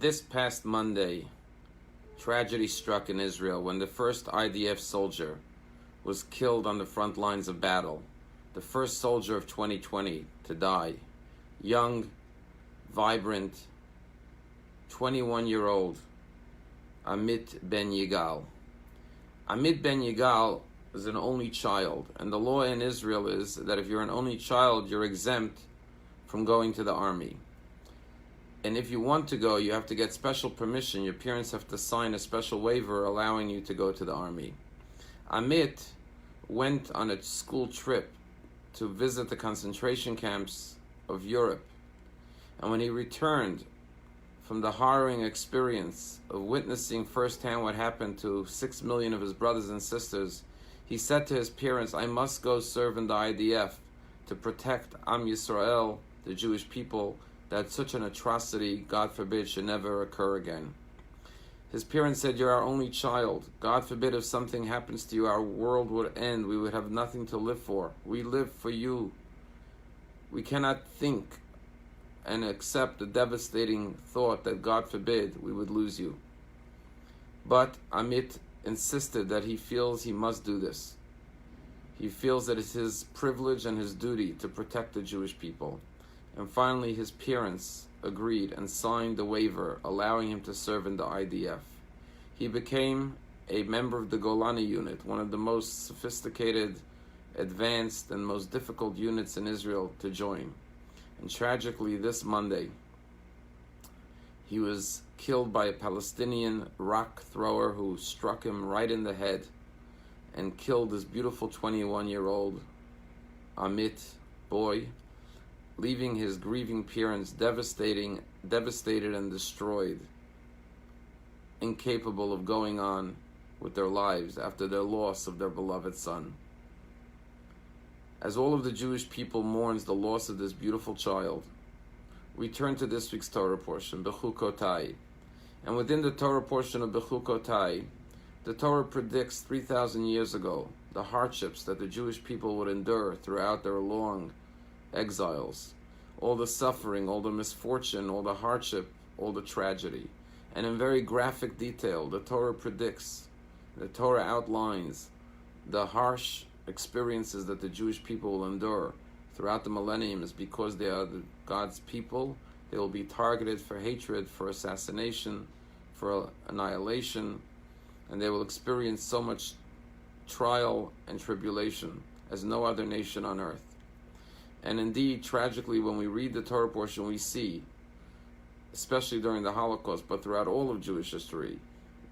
This past Monday, tragedy struck in Israel when the first IDF soldier was killed on the front lines of battle. The first soldier of 2020 to die. Young, vibrant, 21-year-old Amit Ben Yigal. Amit Ben Yigal is an only child, and the law in Israel is that if you're an only child, you're exempt from going to the army. And if you want to go, you have to get special permission. Your parents have to sign a special waiver allowing you to go to the army. Amit went on a school trip to visit the concentration camps of Europe. And when he returned from the harrowing experience of witnessing firsthand what happened to 6 million of his brothers and sisters, he said to his parents, "I must go serve in the IDF to protect Am Yisrael, the Jewish people, that such an atrocity, God forbid, should never occur again." His parents said, "You're our only child. God forbid if something happens to you, our world would end. We would have nothing to live for. We live for you. We cannot think and accept the devastating thought that, God forbid, we would lose you." But Amit insisted that he feels he must do this. He feels that it's his privilege and his duty to protect the Jewish people. And finally, his parents agreed and signed the waiver allowing him to serve in the IDF. He became a member of the Golani unit, one of the most sophisticated, advanced, and most difficult units in Israel to join. And tragically, this Monday, he was killed by a Palestinian rock thrower who struck him right in the head and killed this beautiful 21-year-old Amit boy, leaving his grieving parents devastated and destroyed, incapable of going on with their lives after their loss of their beloved son. As all of the Jewish people mourns the loss of this beautiful child, we turn to this week's Torah portion, Bechukotai. And within the Torah portion of Bechukotai, the Torah predicts 3,000 years ago the hardships that the Jewish people would endure throughout their long exiles, all the suffering, all the misfortune, all the hardship, all the tragedy. And in very graphic detail, the Torah predicts, the Torah outlines the harsh experiences that the Jewish people will endure throughout the millenniums because they are God's people. They will be targeted for hatred, for assassination, for annihilation, and they will experience so much trial and tribulation as no other nation on earth. And indeed, tragically, when we read the Torah portion, we see, especially during the Holocaust, but throughout all of Jewish history,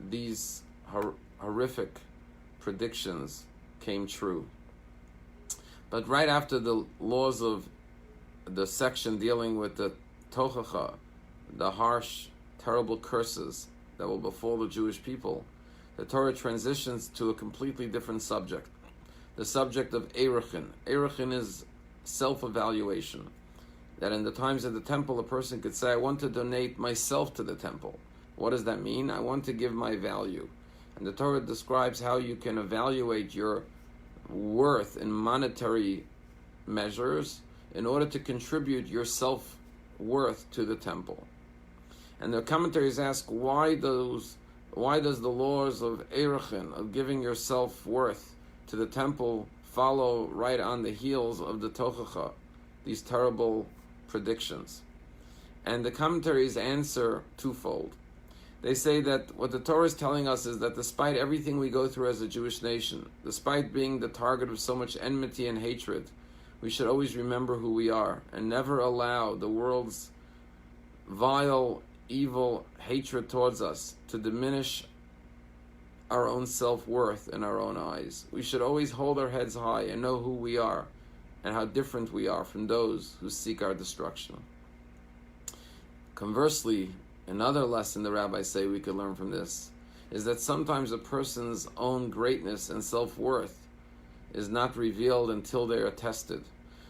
these horrific predictions came true. But right after the laws of the section dealing with the Tochacha, the harsh, terrible curses that will befall the Jewish people, the Torah transitions to a completely different subject, the subject of Erechin. Erechin is self-evaluation. That in the times of the temple, a person could say, "I want to donate myself to the temple." What does that mean? I want to give my value. And the Torah describes how you can evaluate your worth in monetary measures in order to contribute your self-worth to the temple. And the commentaries ask, why does the laws of Erechin, of giving your self-worth to the temple, follow right on the heels of the Tochacha, these terrible predictions? And the commentaries answer twofold. They say that what the Torah is telling us is that despite everything we go through as a Jewish nation, despite being the target of so much enmity and hatred, we should always remember who we are and never allow the world's vile, evil hatred towards us to diminish our own self-worth in our own eyes. We should always hold our heads high and know who we are and how different we are from those who seek our destruction. Conversely, another lesson the rabbis say we could learn from this is that sometimes a person's own greatness and self-worth is not revealed until they are tested.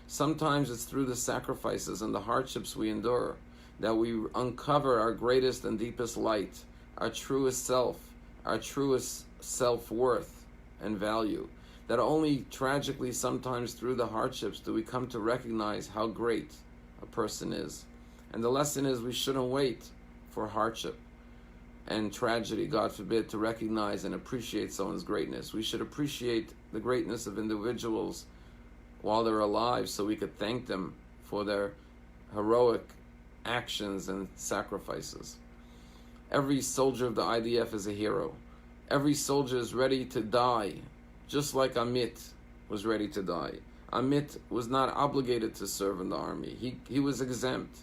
Sometimes it's through the sacrifices and the hardships we endure that we uncover our greatest and deepest light, our truest self, our truest self-worth and value. That only tragically sometimes through the hardships do we come to recognize how great a person is. And the lesson is we shouldn't wait for hardship and tragedy, God forbid, to recognize and appreciate someone's greatness. We should appreciate the greatness of individuals while they're alive so we could thank them for their heroic actions and sacrifices. Every soldier of the IDF is a hero. Every soldier is ready to die, just like Amit was ready to die. Amit was not obligated to serve in the army. He was exempt,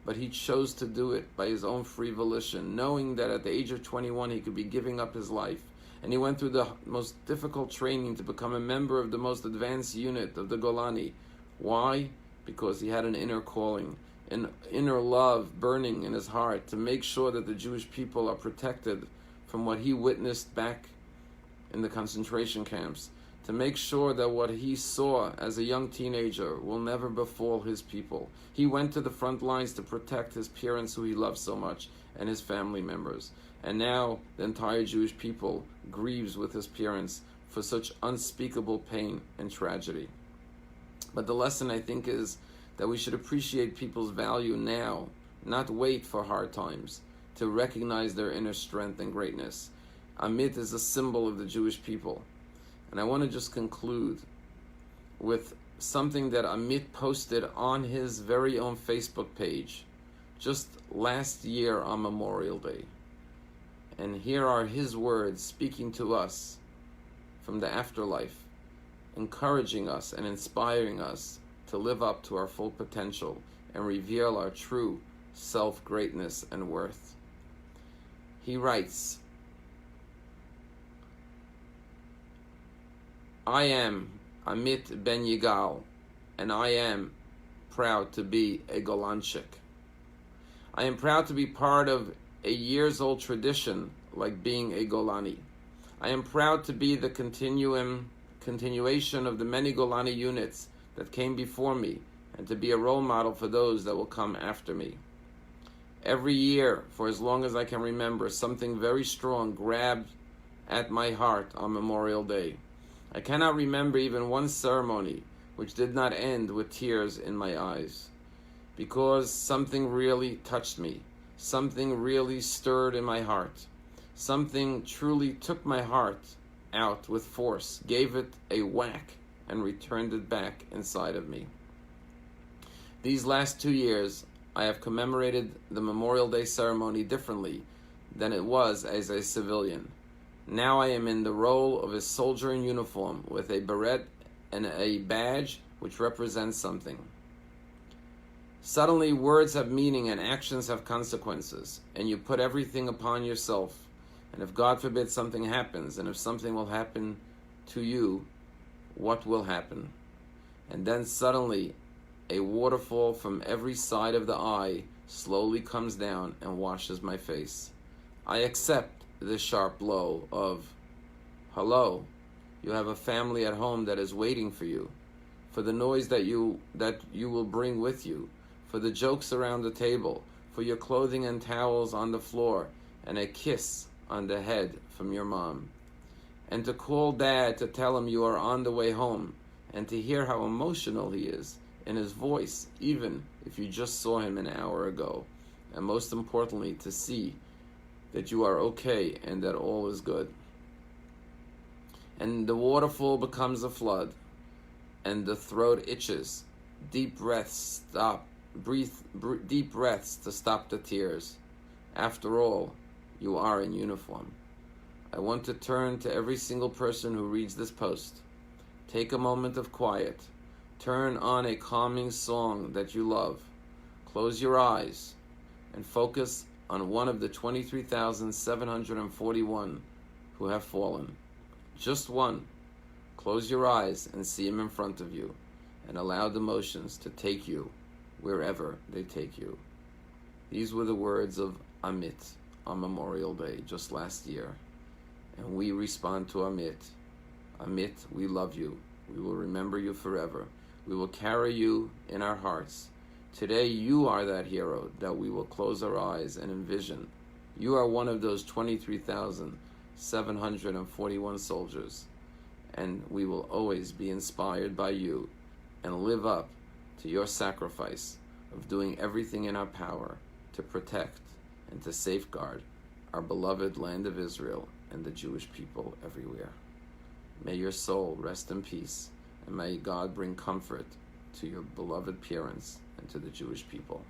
but he chose to do it by his own free volition, knowing that at the age of 21 he could be giving up his life. And he went through the most difficult training to become a member of the most advanced unit of the Golani. Why? Because he had an inner calling, an inner love burning in his heart to make sure that the Jewish people are protected from what he witnessed back in the concentration camps, to make sure that what he saw as a young teenager will never befall his people. He went to the front lines to protect his parents who he loved so much and his family members. And now the entire Jewish people grieves with his parents for such unspeakable pain and tragedy. But the lesson, I think, is that we should appreciate people's value now, not wait for hard times, to recognize their inner strength and greatness. Amit is a symbol of the Jewish people. And I want to just conclude with something that Amit posted on his very own Facebook page just last year on Memorial Day. And here are his words speaking to us from the afterlife, encouraging us and inspiring us to live up to our full potential and reveal our true self-greatness and worth. He writes, I am Amit Ben Yigal, and I am proud to be a Golanchik. I am proud to be part of a years-old tradition like being a Golani. I am proud to be the continuation of the many Golani units that came before me, and to be a role model for those that will come after me. Every year, for as long as I can remember, something very strong grabbed at my heart on Memorial Day. I cannot remember even one ceremony which did not end with tears in my eyes, because something really touched me, something really stirred in my heart, something truly took my heart out with force, gave it a whack, and returned it back inside of me. These last 2 years, I have commemorated the Memorial Day ceremony differently than it was as a civilian. Now I am in the role of a soldier in uniform with a beret and a badge which represents something. Suddenly words have meaning and actions have consequences, and you put everything upon yourself. And if God forbid something happens, and if something will happen to you, what will happen? And then suddenly a waterfall from every side of the eye slowly comes down and washes my face. I accept the sharp blow of, hello, you have a family at home that is waiting for you, for the noise that you will bring with you, for the jokes around the table, for your clothing and towels on the floor, and a kiss on the head from your mom. And to call dad to tell him you are on the way home, and to hear how emotional he is in his voice, even if you just saw him an hour ago. And most importantly, to see that you are okay and that all is good. And the waterfall becomes a flood, and the throat itches. Deep breaths deep breaths to stop the tears. After all, you are in uniform. I want to turn to every single person who reads this post. Take a moment of quiet. Turn on a calming song that you love. Close your eyes and focus on one of the 23,741 who have fallen. Just one. Close your eyes and see him in front of you, and allow the emotions to take you wherever they take you. These were the words of Amit on Memorial Day just last year. And we respond to Amit. Amit, we love you. We will remember you forever. We will carry you in our hearts. Today you are that hero that we will close our eyes and envision. You are one of those 23,741 soldiers, and we will always be inspired by you and live up to your sacrifice of doing everything in our power to protect and to safeguard our beloved land of Israel and the Jewish people everywhere. May your soul rest in peace, and may God bring comfort to your beloved parents and to the Jewish people.